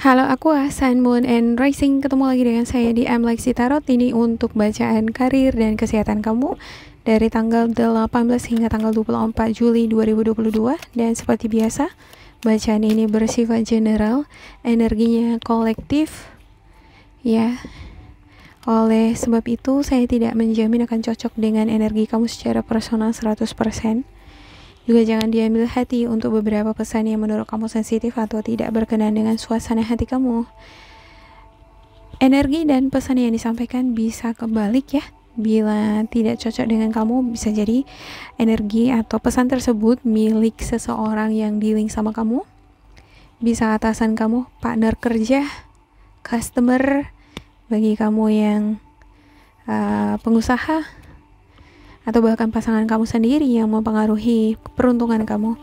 Halo, aku Sun, Moon, and Rising. Ketemu lagi dengan saya di I'm Lexi Tarot. Ini untuk bacaan karir dan kesehatan kamu dari tanggal 18 hingga tanggal 24 Juli 2022. Dan seperti biasa, bacaan ini bersifat general, energinya kolektif. Ya, oleh sebab itu saya tidak menjamin akan cocok dengan energi kamu secara personal 100%. Juga jangan diambil hati untuk beberapa pesan yang menurut kamu sensitif atau tidak berkenan dengan suasana hati kamu. Energi dan pesan yang disampaikan bisa kebalik ya. Bila tidak cocok dengan kamu, bisa jadi energi atau pesan tersebut milik seseorang yang dealing sama kamu. Bisa atasan kamu, partner kerja, customer, bagi kamu yang pengusaha, atau bahkan pasangan kamu sendiri yang mempengaruhi peruntungan kamu.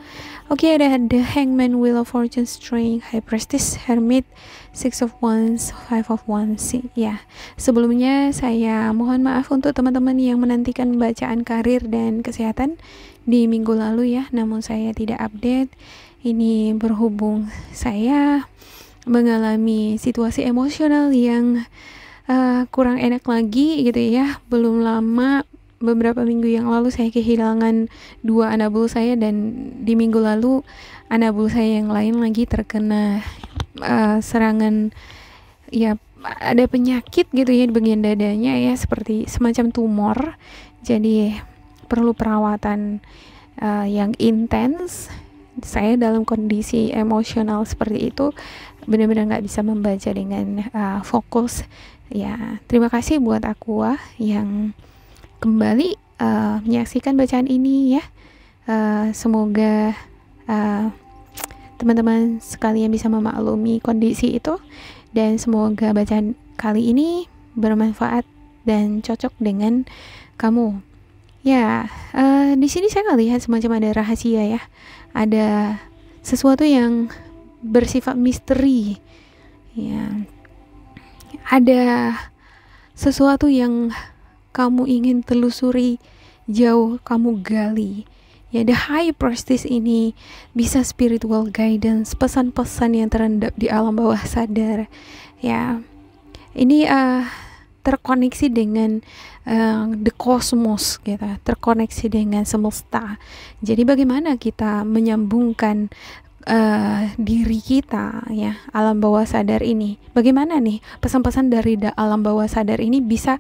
Oke, ada The Hangman, Wheel of Fortune, Strength, High Priestess, Hermit, Six of Wands, Five of Wands. Ya, sebelumnya saya mohon maaf untuk teman-teman yang menantikan bacaan karir dan kesehatan di minggu lalu ya, namun saya tidak update. Ini berhubung saya mengalami situasi emosional yang kurang enak lagi gitu ya. Belum lama, beberapa minggu yang lalu saya kehilangan 2 anak bulu saya, dan di minggu lalu anak bulu saya yang lain lagi terkena serangan, ya ada penyakit gitu ya di bagian dadanya ya, seperti semacam tumor. Jadi perlu perawatan yang intens. Saya dalam kondisi emosional seperti itu benar-benar nggak bisa membaca dengan fokus. Ya, terima kasih buat Aqua yang kembali menyaksikan bacaan ini ya. Semoga teman-teman sekalian bisa memaklumi kondisi itu, dan semoga bacaan kali ini bermanfaat dan cocok dengan kamu. Ya, di sini saya lihat semacam ada rahasia ya. Ada sesuatu yang bersifat misteri. Ya. Ada sesuatu yang kamu ingin telusuri jauh, kamu gali. Ya, The High Priestess ini bisa spiritual guidance, pesan-pesan yang terendap di alam bawah sadar. Ya, ini terkoneksi dengan the cosmos, gitu, terkoneksi dengan semesta. Jadi bagaimana kita menyambungkan diri kita ya, alam bawah sadar ini? Bagaimana nih pesan-pesan dari alam bawah sadar ini bisa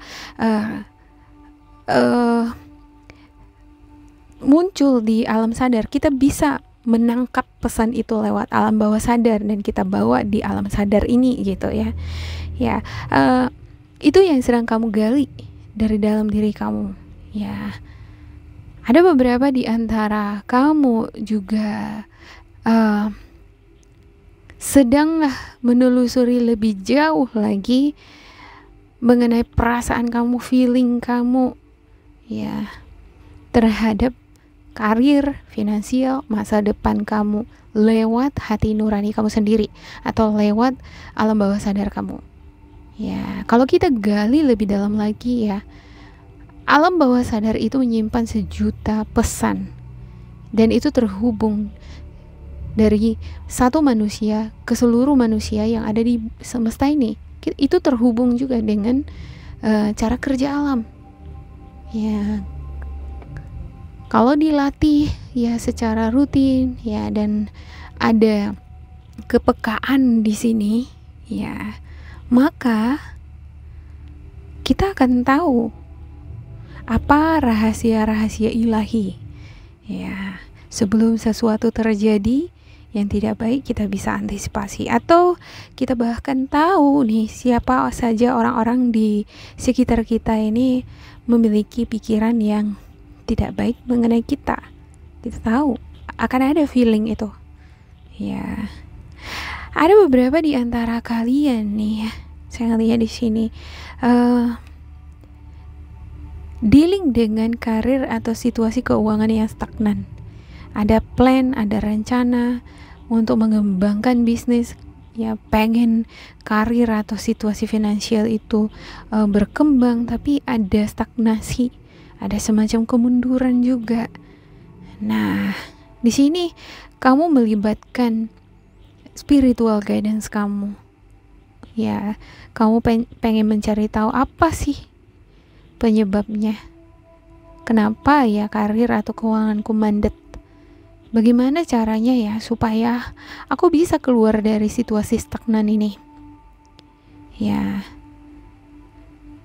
muncul di alam sadar? Kita bisa menangkap pesan itu lewat alam bawah sadar dan kita bawa di alam sadar ini gitu ya. Ya, itu yang sedang kamu gali dari dalam diri kamu ya. Ada beberapa di antara kamu juga sedang menelusuri lebih jauh lagi mengenai perasaan kamu, feeling kamu ya terhadap karir, finansial, masa depan kamu lewat hati nurani kamu sendiri atau lewat alam bawah sadar kamu. Ya, kalau kita gali lebih dalam lagi ya, alam bawah sadar itu menyimpan sejuta pesan, dan itu terhubung dari satu manusia ke seluruh manusia yang ada di semesta ini. Itu terhubung juga dengan cara kerja alam. Ya, kalau dilatih ya secara rutin ya, dan ada kepekaan di sini ya, maka kita akan tahu apa rahasia-rahasia ilahi ya. Sebelum sesuatu terjadi yang tidak baik, kita bisa antisipasi, atau kita bahkan tahu nih siapa saja orang-orang di sekitar kita ini memiliki pikiran yang tidak baik mengenai kita. Kita tahu, akan ada feeling itu ya. Ada beberapa di antara kalian nih ya, saya lihat di sini dealing dengan karir atau situasi keuangan yang stagnan. Ada plan, ada rencana untuk mengembangkan bisnis ya, pengen karir atau situasi finansial itu berkembang, tapi ada stagnasi, ada semacam kemunduran juga. Nah, di sini kamu melibatkan spiritual guidance kamu Ya, kamu pengen mencari tahu apa sih penyebabnya. Kenapa ya karir atau keuanganku mandek? Bagaimana caranya ya supaya aku bisa keluar dari situasi stagnan ini? Ya.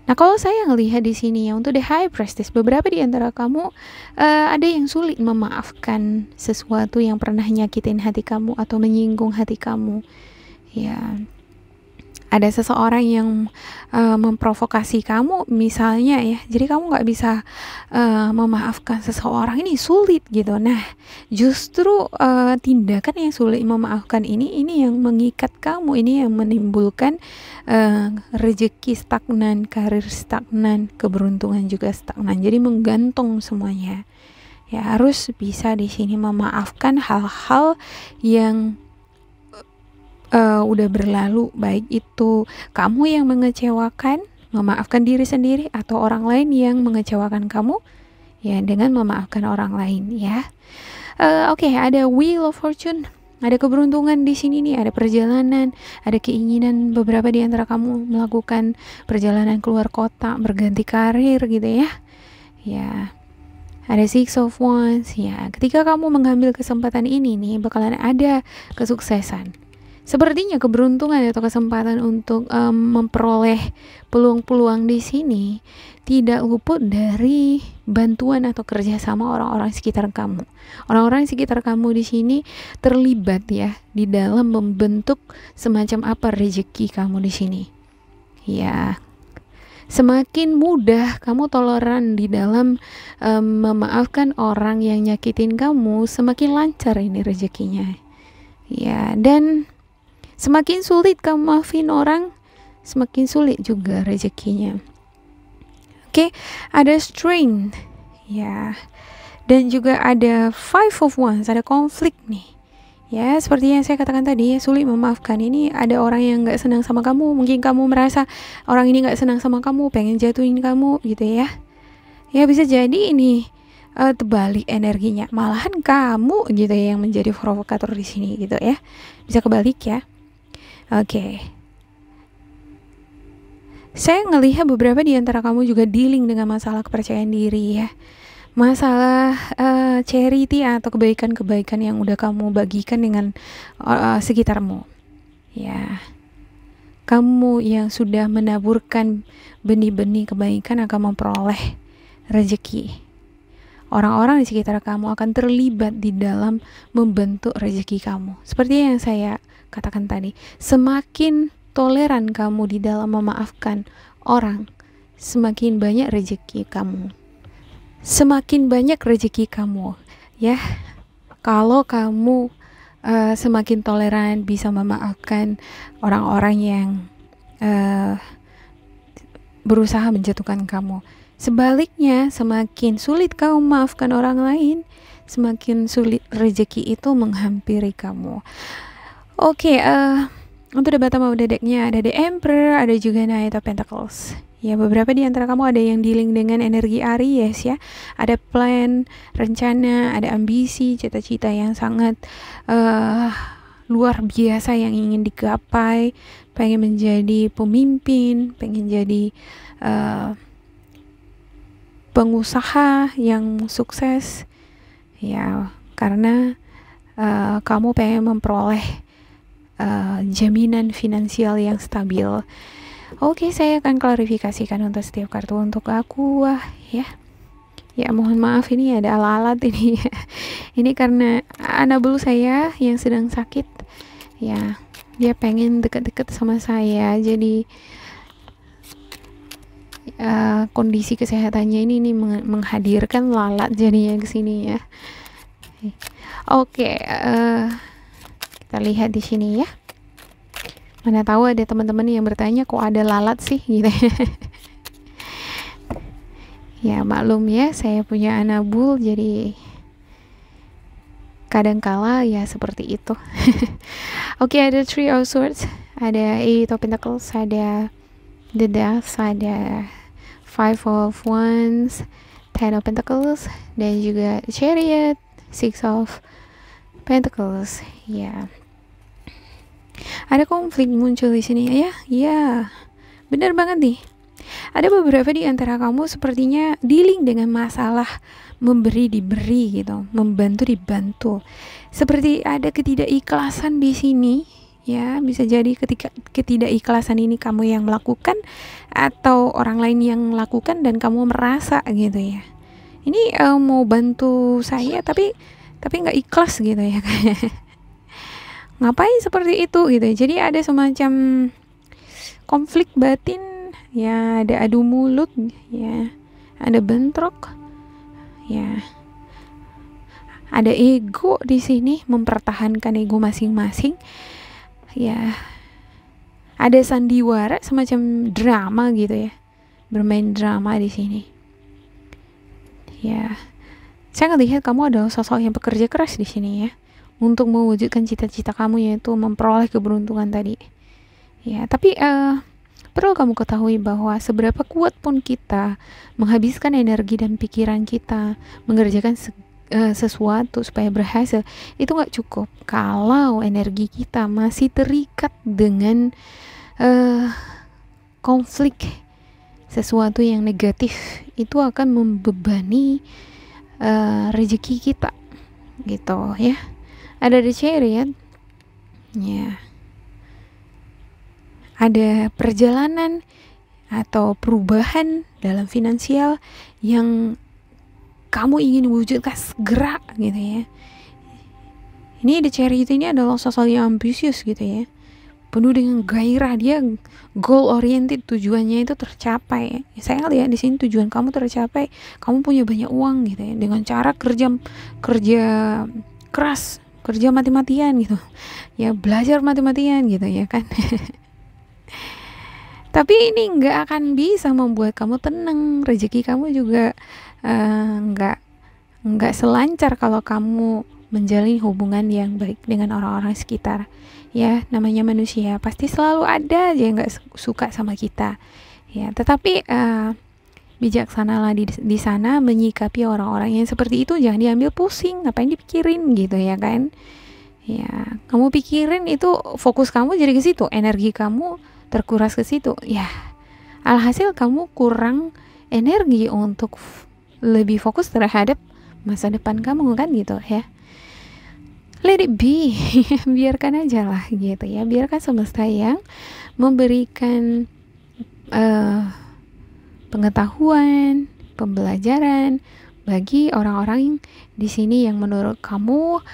Nah, kalau saya ngelihat di sini ya, untuk the high priestess, beberapa di antara kamu ada yang sulit memaafkan sesuatu yang pernah nyakitin hati kamu atau menyinggung hati kamu. Ya, ada seseorang yang memprovokasi kamu misalnya ya, jadi kamu nggak bisa memaafkan seseorang, ini sulit gitu. Nah, justru tindakan yang sulit memaafkan ini yang mengikat kamu, ini yang menimbulkan rezeki stagnan, karir stagnan, keberuntungan juga stagnan, jadi menggantung semuanya. Ya, harus bisa di sini memaafkan hal-hal yang udah berlalu, baik itu kamu yang mengecewakan, memaafkan diri sendiri, atau orang lain yang mengecewakan kamu, ya dengan memaafkan orang lain ya. Oke, ada Wheel of Fortune, ada keberuntungan di sini nih, ada perjalanan, ada keinginan beberapa di antara kamu melakukan perjalanan keluar kota, berganti karir gitu ya. Ya. Ada Six of Wands ya. Ketika kamu mengambil kesempatan ini nih, bakalan ada kesuksesan. Sepertinya keberuntungan atau kesempatan untuk memperoleh peluang-peluang di sini tidak luput dari bantuan atau kerjasama orang-orang sekitar kamu. Orang-orang sekitar kamu di sini terlibat ya di dalam membentuk semacam apa rezeki kamu di sini. Ya, semakin mudah kamu toleran di dalam memaafkan orang yang nyakitin kamu, semakin lancar ini rezekinya. Ya, dan semakin sulit kamu maafin orang, semakin sulit juga rezekinya. Oke, ada Strength ya. Dan juga ada Five of Wands, ada konflik nih. Ya, seperti yang saya katakan tadi, sulit memaafkan. Ini ada orang yang gak senang sama kamu. Mungkin kamu merasa orang ini gak senang sama kamu, pengen jatuhin kamu gitu ya. Ya, bisa jadi ini terbalik energinya. Malahan kamu gitu ya yang menjadi provokator di sini gitu ya. Bisa kebalik ya. Oke. Saya ngelihat beberapa di antara kamu juga dealing dengan masalah kepercayaan diri ya. Masalah charity atau kebaikan-kebaikan yang udah kamu bagikan dengan sekitarmu. Ya. Kamu yang sudah menaburkan benih-benih kebaikan akan memperoleh rezeki. Orang-orang di sekitar kamu akan terlibat di dalam membentuk rezeki kamu. Seperti yang saya katakan tadi, semakin toleran kamu di dalam memaafkan orang, semakin banyak rezeki kamu. Semakin banyak rezeki kamu, ya. Kalau kamu semakin toleran, bisa memaafkan orang-orang yang berusaha menjatuhkan kamu. Sebaliknya, semakin sulit kamu memaafkan orang lain, semakin sulit rezeki itu menghampiri kamu. Oke, untuk the bottom of the deck-nya ada the Emperor, ada juga Knight of Pentacles. Ya, beberapa di antara kamu ada yang dealing dengan energi Aries ya. Ada plan, rencana, ada ambisi, cita-cita yang sangat luar biasa yang ingin digapai, pengen menjadi pemimpin, pengen jadi pengusaha yang sukses. Ya, karena kamu pengen memperoleh jaminan finansial yang stabil. Oke, saya akan klarifikasikan untuk setiap kartu untuk aku ya. Ya, mohon maaf ini ada alat-alat ini. Ini karena Anabul saya yang sedang sakit. Ya, dia pengen deket-deket sama saya. Jadi kondisi kesehatannya ini menghadirkan lalat jadinya ke sini ya. Oke, kita lihat di sini ya. Mana tahu ada teman-teman yang bertanya kok ada lalat sih gitu. Ya, maklum ya, saya punya Anabul jadi kadangkala ya seperti itu. Oke, ada Three of Swords, ada Eight of Pentacles, ada The Death, ada Five of Wands, Ten of Pentacles, dan juga Chariot, Six of Pentacles. Ya. Ada konflik muncul di sini ya. Ya, benar banget nih. Ada beberapa di antara kamu sepertinya dealing dengan masalah memberi diberi gitu, membantu dibantu. Seperti ada ketidakikhlasan di sini, ya. Bisa jadi ketika ketidakikhlasan ini kamu yang melakukan atau orang lain yang melakukan dan kamu merasa gitu ya. Ini mau bantu saya tapi nggak ikhlas gitu ya. Ngapain seperti itu gitu. Jadi ada semacam konflik batin, ya, ada adu mulut, ya, ada bentrok, ya, ada ego di sini, mempertahankan ego masing-masing, ya, ada sandiwara, semacam drama gitu ya, bermain drama di sini, ya. Saya ngelihat kamu adalah sosok yang bekerja keras di sini ya, untuk mewujudkan cita-cita kamu, yaitu memperoleh keberuntungan tadi, ya. Tapi perlu kamu ketahui bahwa seberapa kuat pun kita menghabiskan energi dan pikiran kita mengerjakan sesuatu supaya berhasil, itu nggak cukup kalau energi kita masih terikat dengan konflik sesuatu yang negatif. Itu akan membebani rezeki kita gitu ya. Ada the chariot, ya, ada perjalanan atau perubahan dalam finansial yang kamu ingin wujudkan segera gitu ya. Ini the chariot ini adalah sosok yang ambisius gitu ya, penuh dengan gairah. Dia goal oriented, tujuannya itu tercapai. Saya lihat di sini tujuan kamu tercapai, kamu punya banyak uang gitu ya, dengan cara kerja keras, kerja mati-matian gitu ya, belajar mati-matian gitu ya kan. Tapi ini nggak akan bisa membuat kamu tenang. Rezeki kamu juga nggak selancar kalau kamu menjalin hubungan yang baik dengan orang-orang sekitar. Ya, namanya manusia, pasti selalu ada aja yang nggak suka sama kita. Ya, tetapi bijaksanalah di sana menyikapi orang-orang yang seperti itu. Jangan diambil pusing, ngapain dipikirin gitu ya kan. Ya, kamu pikirin itu, fokus kamu jadi ke situ, energi kamu terkuras ke situ. Ya, alhasil kamu kurang energi untuk lebih fokus terhadap masa depan kamu kan gitu ya. Let it be. Biarkan aja lah gitu ya. Biarkan semesta yang memberikan pengetahuan, pembelajaran bagi orang-orang di sini yang menurut kamu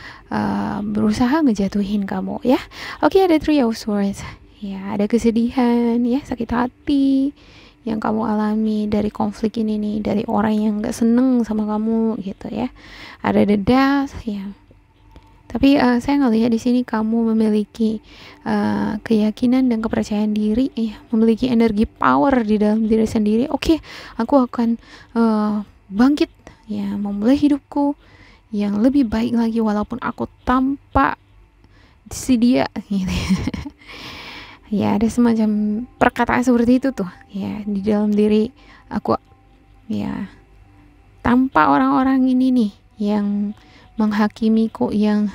berusaha ngejatuhin kamu ya. Oke, ada Three of Swords. Ya, ada kesedihan, ya, sakit hati yang kamu alami dari konflik ini nih, dari orang yang gak seneng sama kamu gitu ya. Ada the Death, ya. Tapi saya ngelihat di sini kamu memiliki keyakinan dan kepercayaan diri, ya, memiliki energi power di dalam diri sendiri. Oke, aku akan bangkit, ya, memulai hidupku yang lebih baik lagi walaupun aku tanpa si dia gitu. Ya, ada semacam perkataan seperti itu tuh ya di dalam diri aku, ya, tanpa orang-orang ini nih yang menghakimiku, yang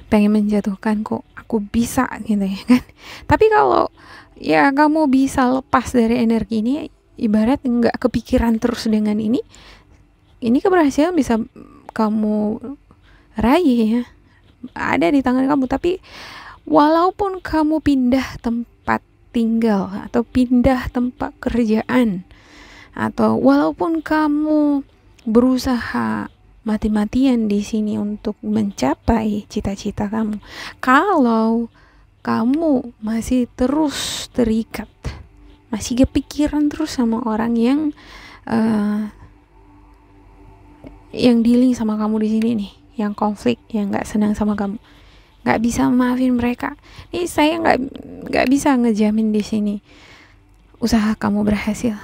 pengen menjatuhkanku, aku bisa gitu ya kan. Tapi kalau ya kamu bisa lepas dari energi ini, ibarat nggak kepikiran terus dengan ini keberhasilan bisa kamu raih ya, ada di tangan kamu. Tapi walaupun kamu pindah tempat tinggal atau pindah tempat kerjaan, atau walaupun kamu berusaha mati-matian di sini untuk mencapai cita-cita kamu, kalau kamu masih terus terikat, masih kepikiran terus sama orang yang dealing sama kamu di sini nih, yang konflik, yang nggak senang sama kamu, nggak bisa maafin mereka, ini saya nggak bisa ngejamin di sini usaha kamu berhasil.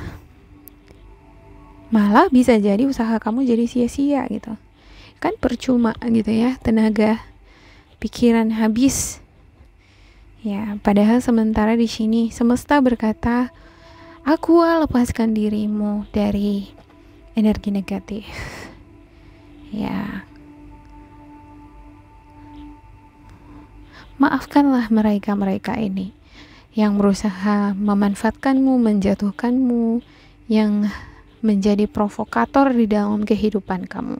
Malah bisa jadi usaha kamu jadi sia-sia gitu kan, percuma gitu ya, tenaga pikiran habis ya. Padahal sementara di sini semesta berkata, aku lepaskan dirimu dari energi negatif ya. Maafkanlah mereka-mereka ini yang berusaha memanfaatkanmu, menjatuhkanmu, yang menjadi provokator di dalam kehidupan kamu.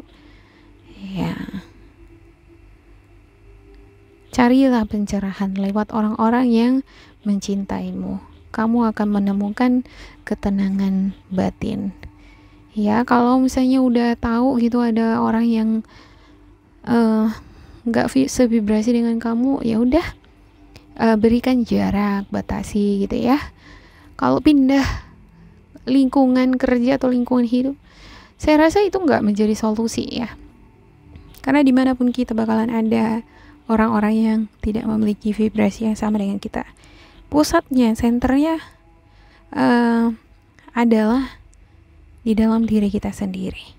Ya. Carilah pencerahan lewat orang-orang yang mencintaimu. Kamu akan menemukan ketenangan batin. Ya, kalau misalnya udah tahu gitu ada orang yang nggak sevibrasi dengan kamu, ya udah berikan jarak, batasi gitu ya. Kalau pindah lingkungan kerja atau lingkungan hidup, saya rasa itu nggak menjadi solusi ya. Karena dimanapun kita bakalan ada orang-orang yang tidak memiliki vibrasi yang sama dengan kita. Pusatnya, senternya adalah di dalam diri kita sendiri.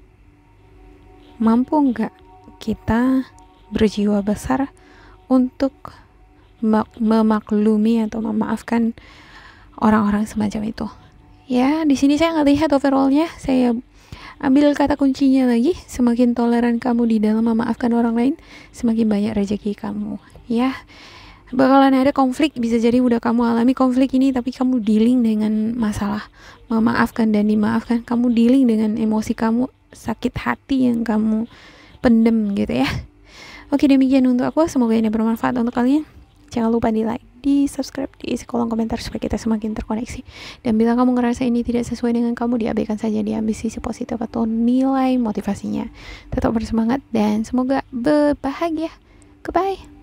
Mampu nggak kita berjiwa besar untuk memaklumi atau memaafkan orang-orang semacam itu? Ya, di sini saya nggak lihat overallnya. Saya ambil kata kuncinya lagi. Semakin toleran kamu di dalam memaafkan orang lain, semakin banyak rezeki kamu. Ya, bakalan ada konflik. Bisa jadi udah kamu alami konflik ini, tapi kamu dealing dengan masalah memaafkan dan dimaafkan. Kamu dealing dengan emosi kamu, sakit hati yang kamu pendem gitu ya. Oke, demikian untuk aku. Semoga ini bermanfaat untuk kalian. Jangan lupa di like, di subscribe, diisi kolom komentar supaya kita semakin terkoneksi. Dan bila kamu ngerasa ini tidak sesuai dengan kamu, diabaikan saja, diambil sisi positif atau nilai motivasinya. Tetap bersemangat dan semoga berbahagia. Goodbye.